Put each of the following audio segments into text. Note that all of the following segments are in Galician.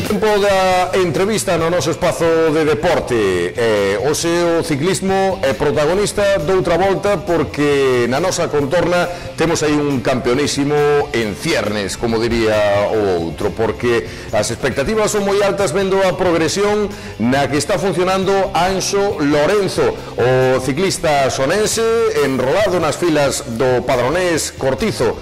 Tempo da entrevista no noso espazo de deporte. Hoxe o ciclismo é protagonista doutra volta porque na nosa contorna temos aí un campeonísimo en ciernes, como diría o outro, porque as expectativas son moi altas vendo a progresión na que está funcionando Anxo Lorenzo, o ciclista sonense enrolado nas filas do padronés Cortizo,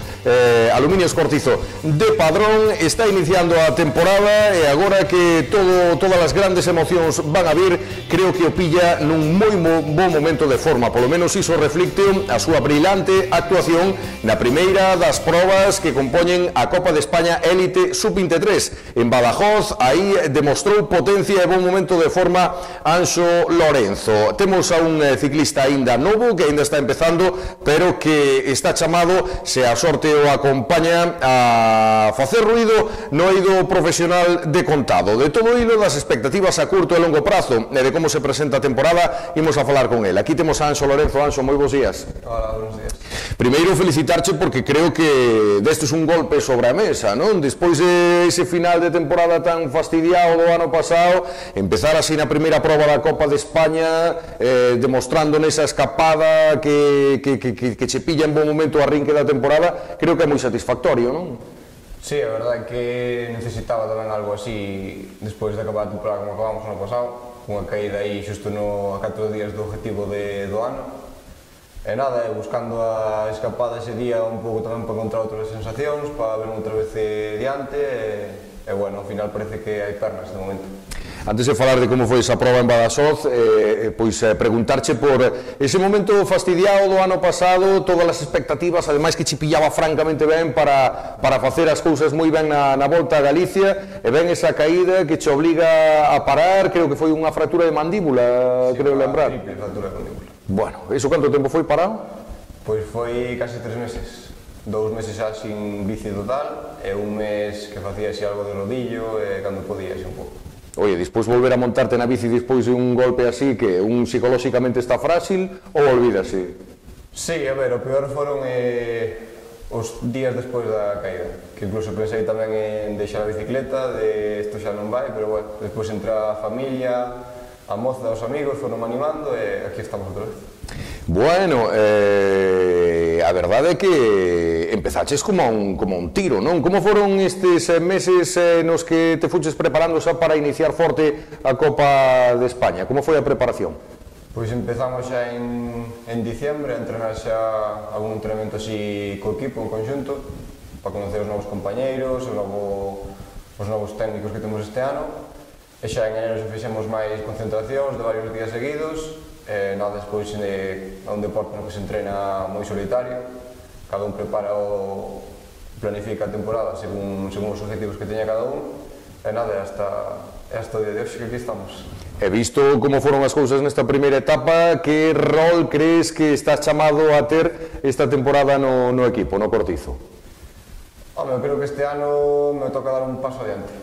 Aluminios Cortizo de Padrón. Está iniciando a temporada e agora que todas as grandes emocións van a vir, creo que o pilla nun moi bon momento de forma, polo menos iso reflicte a súa brilante actuación na primeira das probas que compoñen a Copa de España Élite Sub-23 en Badajoz. Aí demostrou potencia e bon momento de forma Anxo Lorenzo. Temos a un ciclista aínda novo que aínda está empezando, pero que está chamado, se a sorte o acompaña, a facer ruido no eido profesional de contado. De todo hilo das expectativas a curto e longo prazo e de como se presenta a temporada, imos a falar con el. Aquí temos a Anxo Lorenzo. Anxo, moi bons días. Hola, buenos días. Primeiro, felicitarche porque creo que destes un golpe sobre a mesa, non? Despois de ese final de temporada tan fastidiado do ano pasado, empezar así na primeira proba da Copa de España, demostrando nesa escapada que che pilla en bon momento o arrinque da temporada, creo que é moi satisfactorio, non? Sí, a verdade é que necesitaba tamén algo así despois de acabar a temporada como acabamos no pasado, cunha caída aí xusto a 4 días do objetivo do ano. E nada, buscando a escapada ese día un pouco tamén para encontrar outras sensacións, para ver outra vez diante, e bueno, ao final parece que hai pernas de momento. Antes de falar de como foi esa proba en Badajoz, pois preguntarche por ese momento fastidiado do ano pasado, todas as expectativas, ademais que che pillaba francamente ben para facer as cousas moi ben na volta a Galicia, e ben esa caída que che obliga a parar, creo que foi unha fractura de mandíbula, sí, creo lembrar. Sí, unha fractura de mandíbula. Bueno, iso canto tempo foi parado? Pois foi case 3 meses. 2 meses xa sin bici total, e un mes que facía así algo de rodillo, e cando podía así un pouco. Oye, despois volver a montarte na bici despois de un golpe así, que un psicolóxicamente está frágil, ou olvídase? Sí, a ver, o peor foron os días despois da caída, que incluso pensei tamén en deixar a bicicleta, de isto xa non vai, pero bueno, despois entra a familia, a moza, os amigos, foron animando e aquí estamos outra vez. Bueno, a verdade é que empezaches como un tiro, non? Como foron estes meses nos que te fuches preparando xa para iniciar forte a Copa de España? Como foi a preparación? Pois empezamos xa en diciembre a entrenar xa algún entrenamento así co equipo, en conxunto, para conocer os novos compañeiros, os novos técnicos que temos este ano, e xa en enero xa fixemos máis concentracións de varios días seguidos, e nada, despois é un deporte no que se entrena moi solitario, cada un prepara planifica a temporada según os objetivos que teña cada un, e nada, hasta o día de hoxe que aquí estamos. E visto como foron as cousas nesta primeira etapa, que rol crees que estás chamado a ter esta temporada no equipo, no Cortizo? Home, eu creo que este ano me toca dar un paso adiante.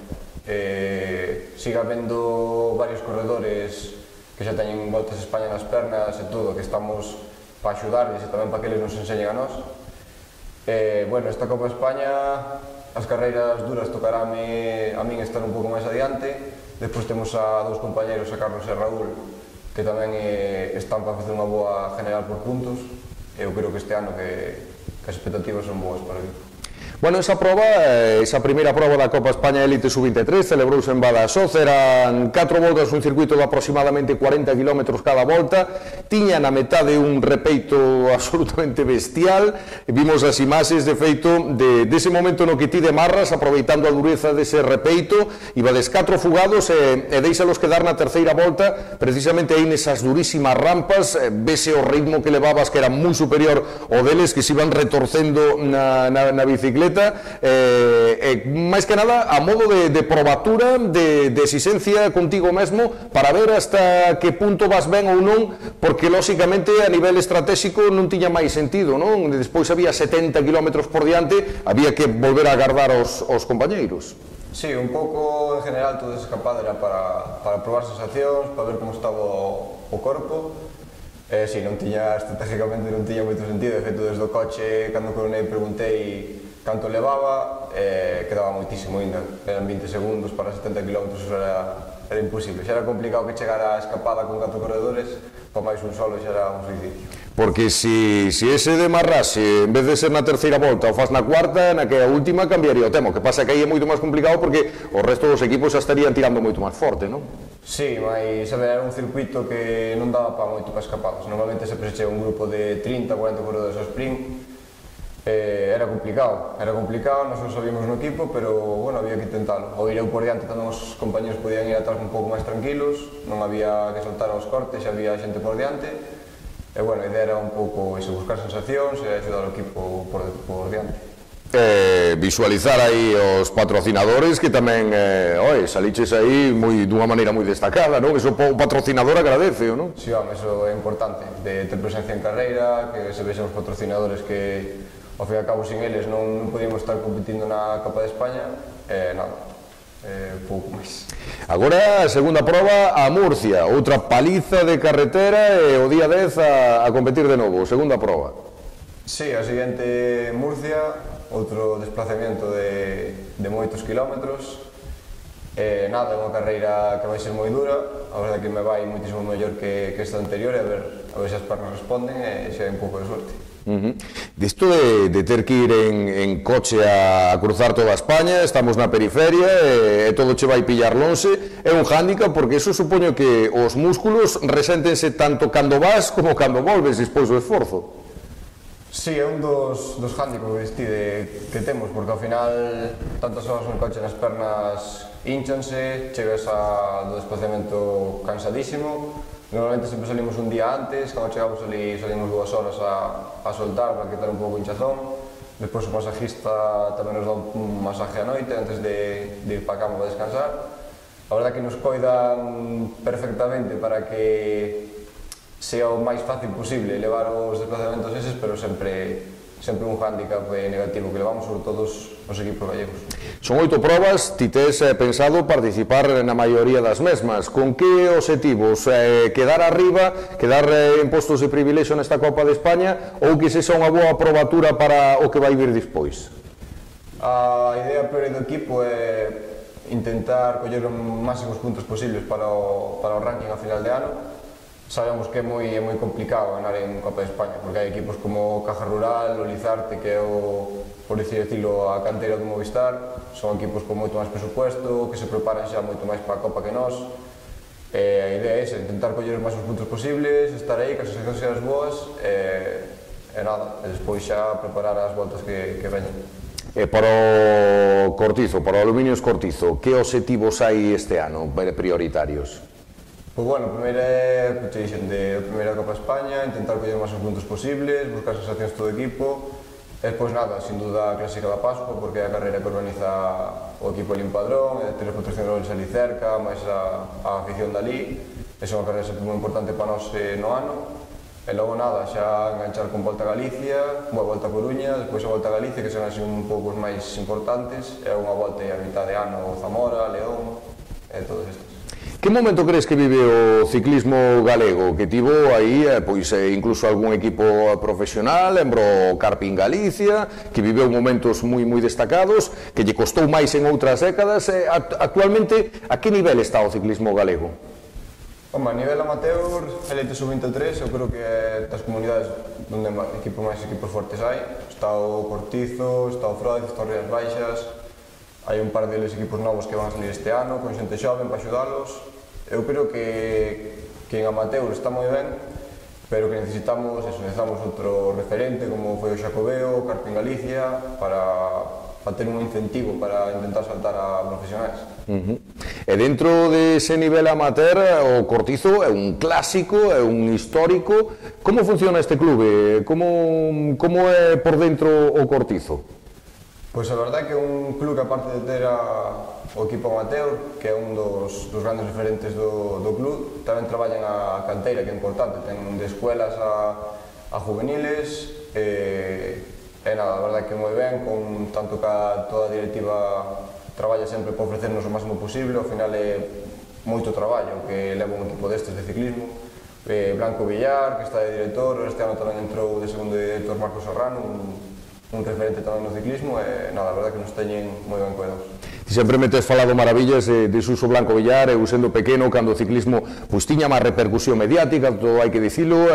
Siga vendo varios corredores que xa teñen voltas a España nas pernas e todo, que estamos para axudarles e tamén para que eles nos enseñen a nós. Bueno, esta Copa de España, as carreiras duras tocarame a min estar un pouco máis adiante. Despois temos a dous compañeiros, a Carlos e a Raúl, que tamén están para facer unha boa general por puntos. Eu creo que este ano que as expectativas son boas para o equipo. Bueno, esa proba, esa primeira proba da Copa España Élite Sub-23 celebrouse en Badajoz, eran 4 voltas, un circuito de aproximadamente 40 km cada volta, tiña na metade un repeito absolutamente bestial, vimos as imaxes de feito dese momento no que ti demarras, aproveitando a dureza dese repeito, ibades 4 fugados e deixalos quedar na terceira volta, precisamente aí nesas durísimas rampas, vese o ritmo que levabas que era moi superior ao deles, que se iban retorcendo na bicicleta, máis que nada a modo de probatura, de exigencia contigo mesmo para ver hasta que punto vas ben ou non, porque lóxicamente a nivel estratégico non tiña máis sentido, non? Despois había 70 km por diante, había que volver a agardar aos compañeiros. Sí, un pouco en general toda esa escapada era para probar sensacións, para ver como estaba o corpo. Sí, non tiña, estratégicamente non tiña moito sentido, de feito desde o coche, cando coronei preguntei canto levaba, quedaba moitísimo ainda, eran 20 segundos para 70 km, eso era imposible, xa era complicado que chegara a escapada con 4 corredores, con máis un solo xa era un suicidio. Porque si ese demarrase, en vez de ser na terceira volta, o faz na cuarta, na que a última cambiaría o tema. O que pasa é que aí é moito máis complicado porque o resto dos equipos xa estarían tirando moito máis forte, non? Sí, mas era un circuito que non daba para moito para escapadas. Normalmente sempre se chega un grupo de 30, 40 corredores ao sprint. Era complicado, non só sabíamos no equipo, pero bueno, había que intentalo. Ao ir eu por diante, tamén os compañeros podían ir atrás un pouco máis tranquilos, non había que saltar aos cortes, xa había xente por diante. E bueno, a idea era un pouco iso, buscar sensacións e axudar o equipo por diante. Visualizar aí os patrocinadores que tamén, saliches aí dunha maneira moi destacada, non? Eso o patrocinador agradece, non? Si, home, eso é importante, de ter presencia en carreira, que se vexan os patrocinadores que, ao fin e ao cabo, sin eles non podíamos estar competindo na Copa de España, nada. Pouco máis. Agora a segunda proba a Murcia, outra paliza de carretera e o día 10 a competir de novo, segunda proba. Sí, a seguinte Murcia, outro desplazamento de moitos kilómetros. Nada, é unha carreira que vai ser moi dura, a verdade que me vai moitísimo mellor que esta anterior, e a ver se as pernas responden e se hai un pouco de suerte. Disto de ter que ir en coche a cruzar toda España, estamos na periferia e todo che vai pillar lonxe, é un hándicap porque eso supoño que os músculos reséntense tanto cando vas como cando volves despois do esforzo. Sí, é un dos hándicaps que temos, porque ao final tantas horas no coche nas pernas hinchanse, chegas do desplazamento cansadísimo. Normalmente sempre salimos un día antes, cando chegamos ali salimos 2 horas a soltar para quitar un pouco o hinchazón. Despois o masajista tamén nos dá un masaje a noite antes de ir para a cama para descansar. A verdade que nos coidan perfectamente para que sea o máis fácil posible levar os desplazamentos eses, pero sempre un hándicap negativo que levamos, sobre todo os equipos gallegos. Son 8 probas, ti tes pensado participar na maioría das mesmas. Con que obxectivos? Quedar arriba, quedar en postos de privilexio nesta Copa de España, ou que sexa unha boa probatura para o que vai vir despois? A idea priori do equipo é intentar coller os máximos puntos posibles para o ranking a final de ano. Sabemos que é moi complicado ganar en Copa de España, porque hai equipos como Caja Rural, o Lizarte, que é por decirlo, a canteira do Movistar, son equipos con moito máis presupuesto, que se preparan xa moito máis para a Copa que nós. A idea é esa, intentar coller os máximos puntos posibles, estar aí, que as sensacións sean boas, e nada, e despois xa preparar as voltas que veñen. E para o Cortizo, para o Aluminios Cortizo, que obxectivos hai este ano prioritarios? Pois bueno, primeiro é, como te dixen, de primeira Copa España, intentar coller os máximos puntos posibles, buscar sensacións todo o equipo, e despois nada, sin duda a Clásica da Pascua, porque é a carreira que organiza o equipo Limpadrón, ter os patrocinadores ali cerca, máis a afición dali, é unha carreira sempre moi importante para nós no ano, e logo nada, xa enganchar con Volta a Galicia, unha Volta a Coruña, despois a Volta a Galicia, que son así un pouco os máis importantes, e unha volta a mitad de ano Zamora, León, e todos estes. Que momento crees que vive o ciclismo galego, que tivo aí incluso algún equipo profesional, lembro o Carpin Galicia, que viveu momentos moi destacados, que lle costou máis en outras décadas. Actualmente, a que nivel está o ciclismo galego? Home, a nivel amateur, Elite Sub-23, eu creo que é das comunidades onde máis equipos fortes hai. Está o Cortizo, está o Freud, está o Rías Baixas. Hai un par deles equipos novos que van a salir este ano, con xente xoven para axudalos. Eu creo que en amateur está moi ben, pero que necesitamos outro referente, como foi o Xacobeo, o Carpin Galicia, para ter un incentivo para intentar saltar a profesionais. E dentro dese nivel amateur, o Cortizo é un clásico, é un histórico. Como funciona este clube? Como é por dentro o Cortizo? Pois a verdade é que é un club que, aparte de ter o equipo amateur, que é un dos grandes referentes do club, tamén traballan a canteira, que é importante, ten de escuelas a juveniles, e nada, a verdade é que moi ben, con tanto que toda a directiva traballa sempre para ofrecernos o máximo posible, ao final é moito traballo que leva un equipo destes de ciclismo. Blanco Villar, que está de director, este ano tamén entrou de segundo director Marcos Serrano, un referente tamén no ciclismo e nada, a verdade que nos teñen moi ben cuidados. Ti sempre me tes falado maravillas de Suso Blanco Villar, eu sendo pequeno, cando o ciclismo pois tiña máis repercusión mediática, todo hai que dicilo,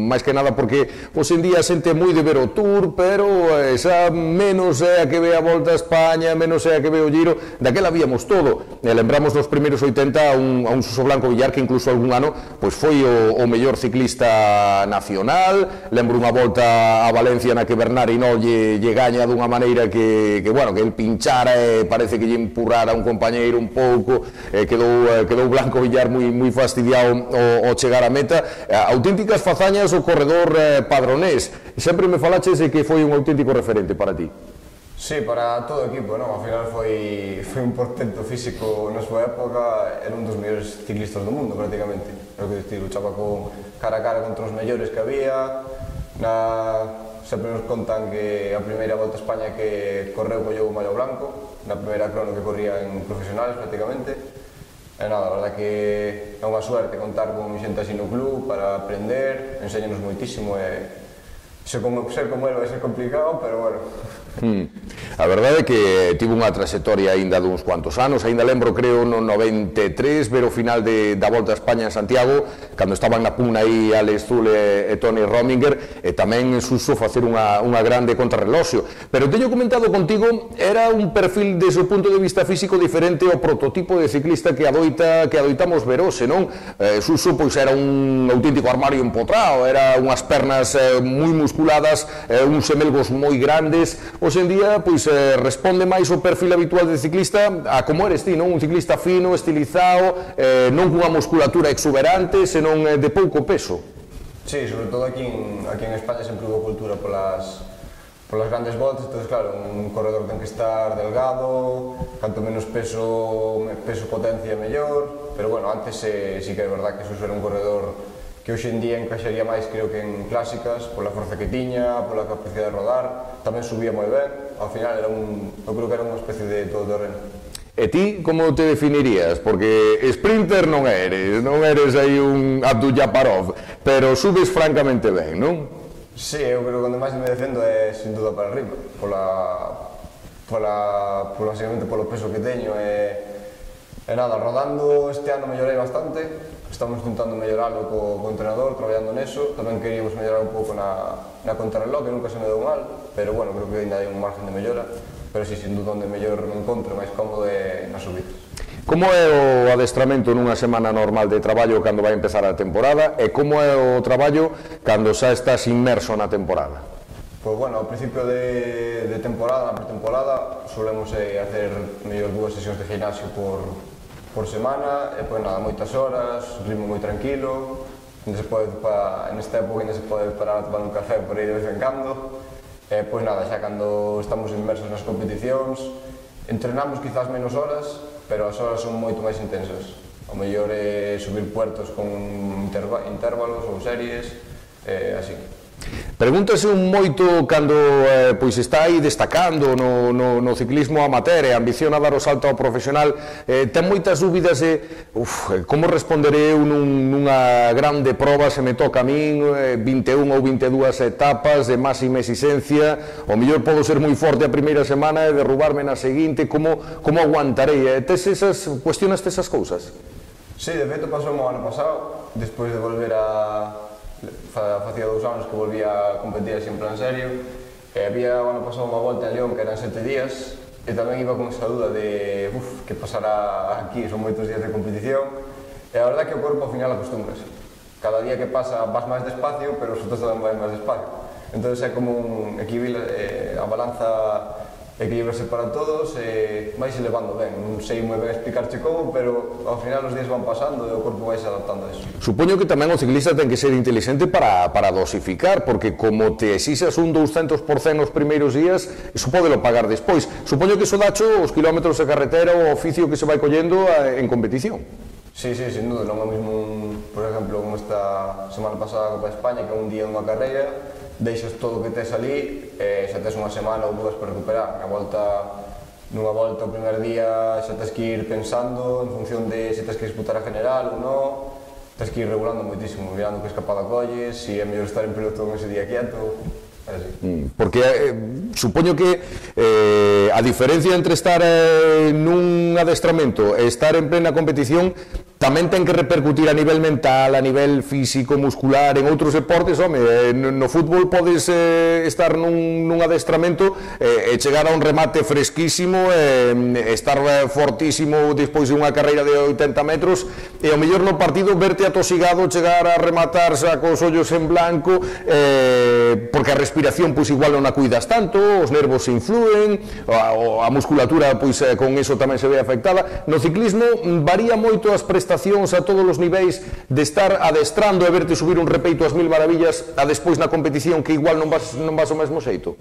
máis que nada porque hoxe en día xente moi de ver o Tour, pero xa menos é a que ve a Volta a España, menos é a que ve o Giro, daquela víamos todo. Lembramos nos primeiros 80 a un Suso Blanco Villar que incluso algún ano pois foi o mellor ciclista nacional. Lembro unha volta a Valencia na que Bernard Hinault lle gaña dunha maneira que bueno, que el pinchara e parece que lle empurrara un compañeiro un pouco, quedou Blanco Villar moi fastidiado ao chegar a meta. Auténticas fazañas o corredor padronés. Sempre me falaches de que foi un auténtico referente para ti. Sí, para todo o equipo, non? Ao final foi un portento físico na súa época, era un dos mellores ciclistas do mundo prácticamente. Creo que luchaba cara a cara contra os mellores que había. Sempre nos contan que a primeira Volta a España que correu colleu o mallo blanco, na primeira crono que corría en profesionales prácticamente. E nada, a verdade que é unha suerte contar con xente así no club para aprender, enséñanos moitísimo e ser como ele vai ser complicado, pero bueno. A verdade é que tivo unha trayectoria aínda duns cuantos anos, aínda lembro, creo, no 93, ver o final da Volta a España en Santiago, cando estaban na pugna aí Alex Zule e Tony Rominger, e tamén Suso facer unha grande contrarreloxio. Pero teño comentado contigo, era un perfil desde o punto de vista físico diferente ao prototipo de ciclista que adoitamos ver hoxe, non? Suso pois era un auténtico armario empotrado, era unhas pernas moi musculadas, uns semelgos moi grandes. Hoxe en día pois responde máis o perfil habitual de ciclista a como eres ti, non? Un ciclista fino, estilizado, non cunha musculatura exuberante, senón de pouco peso. Sí, sobre todo aquí en España sempre hubo cultura polas grandes voltas, entón, claro, un corredor ten que estar delgado, canto menos peso potencia mellor, pero bueno, antes sí que é verdad que Suso era un corredor que hoxe en día encaixaría máis, creo que en clásicas, pola forza que tiña, pola capacidade de rodar, tamén subía moi ben, ao final eu creo que era unha especie de todoterreno. E ti como te definirías? Porque sprinter non eres aí un Abdul-Jabbarov, pero subes francamente ben, non? Sí, eu creo que onde máis me defendo é sin duda para arriba, básicamente polo peso que teño e nada, rodando este ano mellorei bastante. Estamos intentando melloralo co entrenador, traballando neso. Tamén queríamos mellorar un pouco na contrarreloj, que nunca se me deu mal, pero bueno, creo que ainda hai un margen de mellora. Pero si, sin duda, onde mellor me encontro máis cómodo é nas subidas. Como é o adestramento nunha semana normal de traballo cando vai empezar a temporada e como é o traballo cando xa estás inmerso na temporada? Pois bueno, ao principio de temporada, na pretemporada, solemos hacer mellor 2 sesións de gimnasio por semana, e pois nada, moitas horas, ritmo moi tranquilo, nesta época ainda se pode parar a tomar un café por aí de vez en cando, e pois nada, xa cando estamos inmersos nas competicións, entrenamos quizás menos horas, pero as horas son moito máis intensas. O mellor é subir puertos con intervalos ou series, así. Pregúntase un moito cando pois está aí destacando no ciclismo amateur e ambiciona dar o salto ao profesional, ten moitas dúbidas de como responderé eu nunha grande proba se me toca a min 21 ou 22 etapas de máxima exigencia, o mellor podo ser moi forte a primeira semana e derrubarme na seguinte, como aguantarei? Cuestionaste esas cousas? Sí, de feito pasou o ano pasado, despois de volver facía 2 anos que volvía a competir así en plan serio, e había o ano pasado unha volta en León que eran 7 días e tamén iba con esa duda de que pasará aquí, son moitos días de competición, e a verdade é que o corpo ao final acostumbras. Cada día que pasa vas máis despacio, pero os outros tamén vais máis despacio, entón é como un equilibrio, a balanza equilibrarse para todos e vais elevando ben. Non sei moi ben explicarche como, pero ao final os días van pasando e o corpo vai se adaptando a eso. Supoño que tamén o ciclista ten que ser inteligente para dosificar, porque como te exixas un 200% os primeiros días, iso podelo pagar despois. Supoño que iso dacho os kilómetros de carretera ou o oficio que se vai collendo en competición. Sí, sin duda, non é o mesmo, por exemplo, como esta semana pasada a Copa de España, que é un día unha carreira, deixas todo o que tes ali e xa tes unha semana ou 2 para recuperar. Nunha volta o primer día xa tes que ir pensando en función de se tes que disputar a general ou non, tes que ir regulando moitísimo, mirando que escapada colles, se é mellor estar en piloto ese día quieto, Porque supoño que a diferencia entre estar nun adestramento e estar en plena competición tamén ten que repercutir a nivel mental, a nivel físico, muscular, en outros deportes, home, no fútbol podes estar nun adestramento e chegar a un remate fresquísimo, estar fortísimo despois de unha carreira de 80 metros, e ao mellor no partido verte atosigado, chegar a rematar xa cos ollos en blanco, porque a respiración pois igual non a cuidas tanto, os nervos se influen, a musculatura pois con eso tamén se ve afectada. No ciclismo varía moito as prestacións a todos os niveis de estar adestrando e verte subir un repeito ás mil maravillas a despois na competición que igual non vas ao mesmo xeito.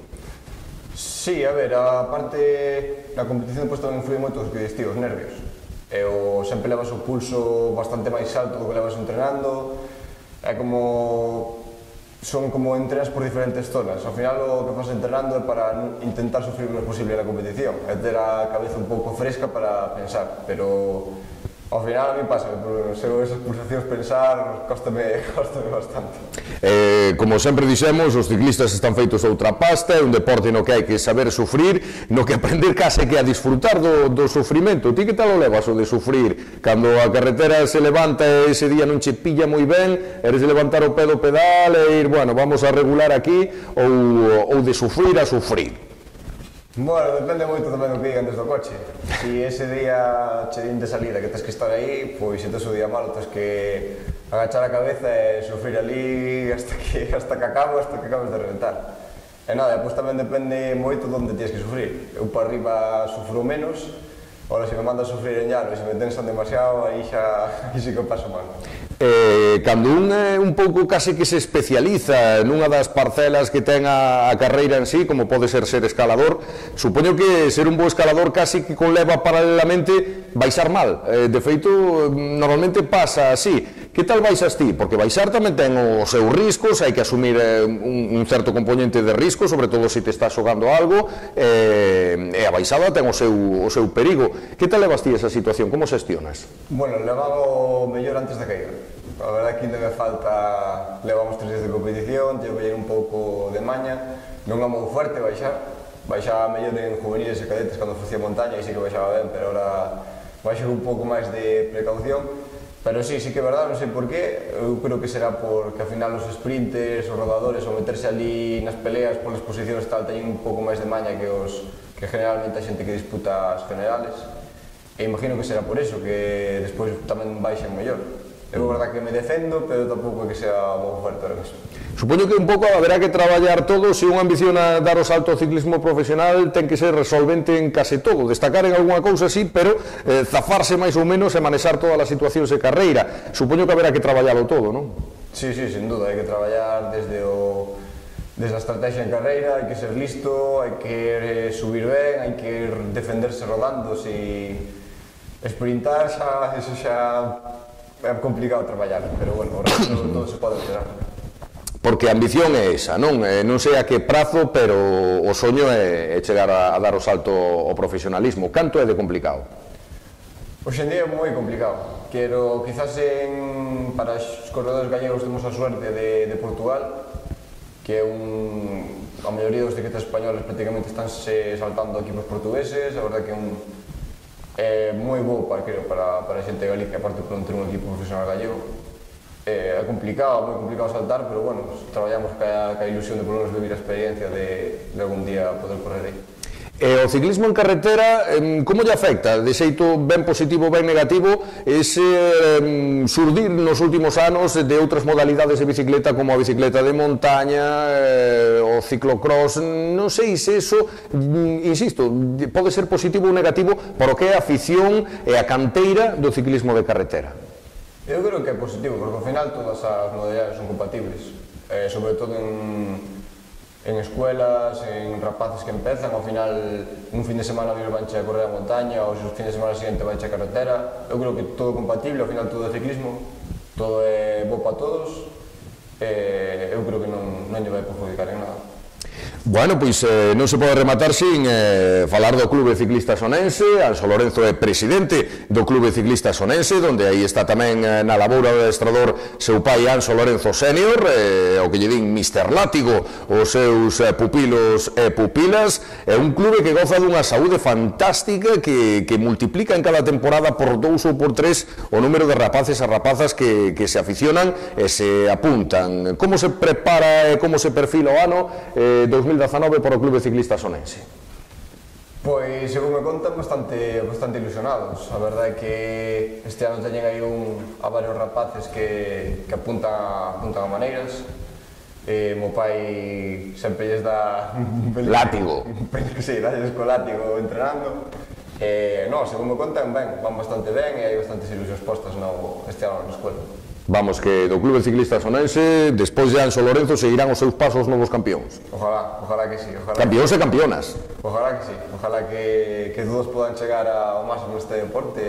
Sí, a ver, a parte na competición pois tamén influi moito os que os nervios. Sempre levas o pulso bastante máis alto do que levas entrenando, é como son como entrenas por diferentes zonas. Ao final o que vas entrenando é para intentar sufrir o menos posible na competición, é ter a cabeza un pouco fresca para pensar, pero ao final a mí pasa, por ser esas pulsacións pensar, cóstame bastante. Como sempre dixemos, os ciclistas están feitos outra pasta, é un deporte no que hai que saber sufrir, no que aprender case que a disfrutar do sufrimento. Ti que tal o levas o de sufrir? Cando a carretera se levanta e ese día non che pilla moi ben, eres de levantar o pé do pedal e ir, bueno, vamos a regular aquí, ou de sufrir a sufrir? Bueno, depende moito tamén do que digan desde o coche. Si ese día che din de salida que tens que estar aí, pois se tes o día malo tens que agachar a cabeza e sufrir ali hasta que acabes de reventar. E nada, pois tamén depende moito de onde tens que sufrir. Eu para arriba sufro menos, ora se me manda a sufrir en llano e se me tensan demasiado, aí xa sí que paso mal. Cando un é un pouco case que se especializa nunha das parcelas que ten a carreira en sí, como pode ser escalador, supoño que ser un bo escalador case que conleva paralelamente baixar mal. De feito, normalmente pasa así. Que tal baixas ti? Porque baixar tamén ten os seus riscos, hai que asumir un certo componente de risco, sobre todo se te estás xogando algo, e a baixada ten o seu perigo. Que tal levas ti esa situación? Como xestionas? Bueno, levamos mellor antes de caer. A verdade que ainda me falta, levamos 3 días de competición, teño que ir un pouco de maña, non é moi fuerte baixaba mellor en juveniles e cadetes cando facía montaña e sí que baixaba ben, pero ahora baixo un pouco máis de precaución. Pero sí que é verdade, non sei por qué, eu creo que será porque ao final os sprinters, os rodadores, ao meterse ali nas peleas polas posicións tal, teñen un pouco máis de maña que generalmente a xente que disputa as generales. E imagino que será por eso, que despois tamén baixen mellor. Eu é verdade que me defendo, pero tampouco é que sea moi forte ahora mesmo. Supoño que un pouco haberá que traballar todo, se unha ambiciona dar o salto ao ciclismo profesional, ten que ser resolvente en case todo, destacar en algunha cousa sí, pero zafarse máis ou menos e manexar todas as situacións de carreira. Supoño que haberá que traballarlo todo, non? Sí, sin duda, hai que traballar desde a estrategia en carreira, hai que ser listo, hai que subir ben, hai que defenderse rodando, si sprintar eso xa é complicado traballar, pero bueno, ahora todo se pode esperar. Porque a ambición é esa, non sei a que prazo, pero o soño é chegar a dar o salto ao profesionalismo. Canto é de complicado? Hoxe en día é moi complicado. Quizás para os corredores gallegos temos a suerte de Portugal, que é a maioría dos ciclistas españoles prácticamente estánse saltando equipos portugueses, a verdade que é moi bo para a xente de Galicia, aparte por non ter un equipo profesional gallego. É complicado, moi complicado saltar, pero bueno, traballamos ca ilusión de por menos vivir a experiencia de algún día poder correr aí. O ciclismo en carretera, como lle afecta, de xeito ben positivo, ben negativo, ese surdir nos últimos anos de outras modalidades de bicicleta como a bicicleta de montaña, o ciclocross? Non sei se eso, insisto, pode ser positivo ou negativo para o que é a afición e a canteira do ciclismo de carretera. Eu creo que é positivo, porque ao final todas as modalidades son compatibles, sobre todo en escuelas, en rapaces que empezan, ao final un fin de semana vanche a correr a montaña, ou os fin de semana seguinte vanche a carretera. Eu creo que todo compatible, ao final todo é ciclismo, todo é bo para todos, eu creo que non lle vai perjudicar en nada. Bueno, pois non se pode rematar sin falar do Clube Ciclista Sonense. Anxo Lorenzo é presidente do Clube Ciclista Sonense, donde aí está tamén na laboura do adestrador seu pai Anxo Lorenzo Senior, o que lle din Mr. Látigo os seus pupilos e pupilas. É un clube que goza dunha saúde fantástica, que multiplica en cada temporada por 2 ou por 3 o número de rapaces e rapazas que se aficionan e se apuntan. Como se prepara e como se perfila o ano 2019 para o Clube Ciclista Sonense? Pois, según me contan, bastante ilusionados. A verdade é que este ano teñen aí a varios rapaces que apuntan a maneiras. Mo pai sempre lles dá látigo. Sí, dalles co látigo entrenando. No, según me contan, van bastante ben e hai bastantes ilusións postas este ano na escola. Vamos, que do Clube Ciclista Sonense, despois de Anxo Lorenzo, seguirán os seus pasos novos campións. Ojalá que sí. Campións e campeonas. Ojalá que sí. Ojalá que todos podan chegar ao máximo neste deporte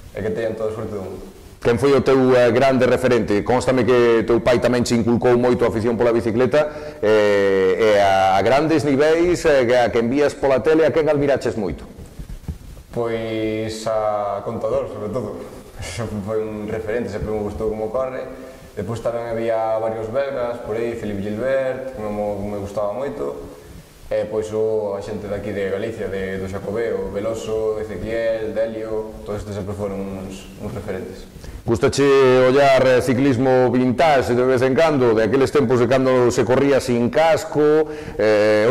e que teñan toda a suerte do mundo. Quen foi o teu grande referente? Constame que teu pai tamén te inculcou moito a afición pola bicicleta e a grandes niveis a que envías pola tele, a quen admiraches moito? Pois a Contador, sobre todo. Foi un referente, sempre me gustou como corre. Depois tamén había varios belgas, por aí, Philippe Gilbert, que me gustaba moito. E pois a xente daqui de Galicia, do Xacobeo, Veloso, Ezequiel, Delio, todos estes sempre foron uns referentes. Gustache ollar ciclismo vintage de vez en cando, de aqueles tempos de cando se corría sin casco,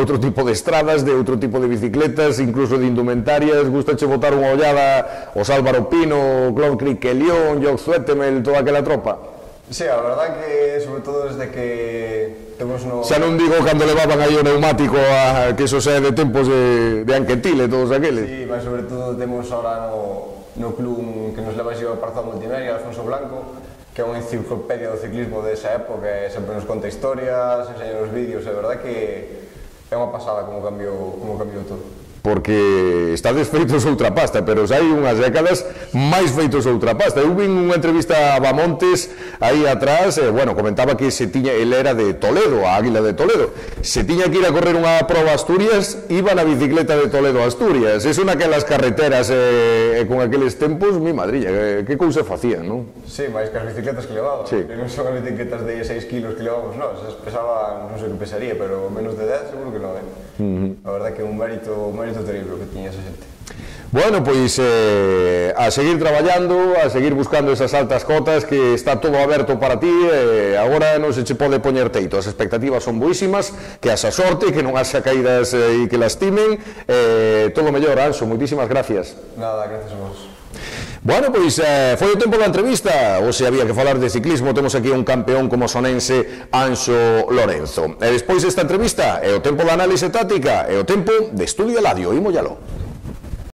outro tipo de estradas, de outro tipo de bicicletas, incluso de indumentarias? Gustache botar unha ollada aos Álvaro Pino, Claude Criquelión, Jörg Zoetemel, toda aquela tropa? Sí, a verdad que, sobre todo desde que temos no... Xa non digo cando levaban aí o neumático, que eso xa é de tempos de Anquetil e todos aqueles. Sí, mas sobre todo temos ahora no club que nos leva a Parzón Multimedia, Alfonso Blanco, que é unha enciclopedia do ciclismo desa época, e sempre nos conta historias, enseña os vídeos, é verdad que é unha pasada como cambiou todo. Porque estades feitos outra pasta, pero xa hai unhas décadas máis feitos outra pasta. Eu vin unha entrevista a Bamontes aí atrás, bueno, comentaba que ele era de Toledo, a Águila de Toledo. Se tiña que ir a correr unha proba a Asturias, iba na bicicleta de Toledo a Asturias. Eso naquelas carreteras con aqueles tempos, mi madrilla, que cousa facían, non? Sí, máis que as bicicletas que levaban. Sí. Non son as bicicletas de 6 kilos que levamos nós, esas pesaban, non sei que pesaría, pero menos de 10 seguro que non é. A verdad que un mérito terrible que tiña esa xente. Bueno, pois a seguir traballando, a seguir buscando esas altas cotas, que está todo aberto para ti. Agora non se che pode poñer teito, as expectativas son boísimas, que haxa sorte, que non haxa caídas e que lastimen. Todo mellor, Anxo, moitísimas gracias. Nada, gracias a vos. Bueno, pois foi o tempo da entrevista. Hoxe había que falar de ciclismo, temos aquí un campeón como sonense, Anxo Lorenzo. E despois desta entrevista é o tempo da análise táctica, é o tempo de Estudio Eladio. Imollalo.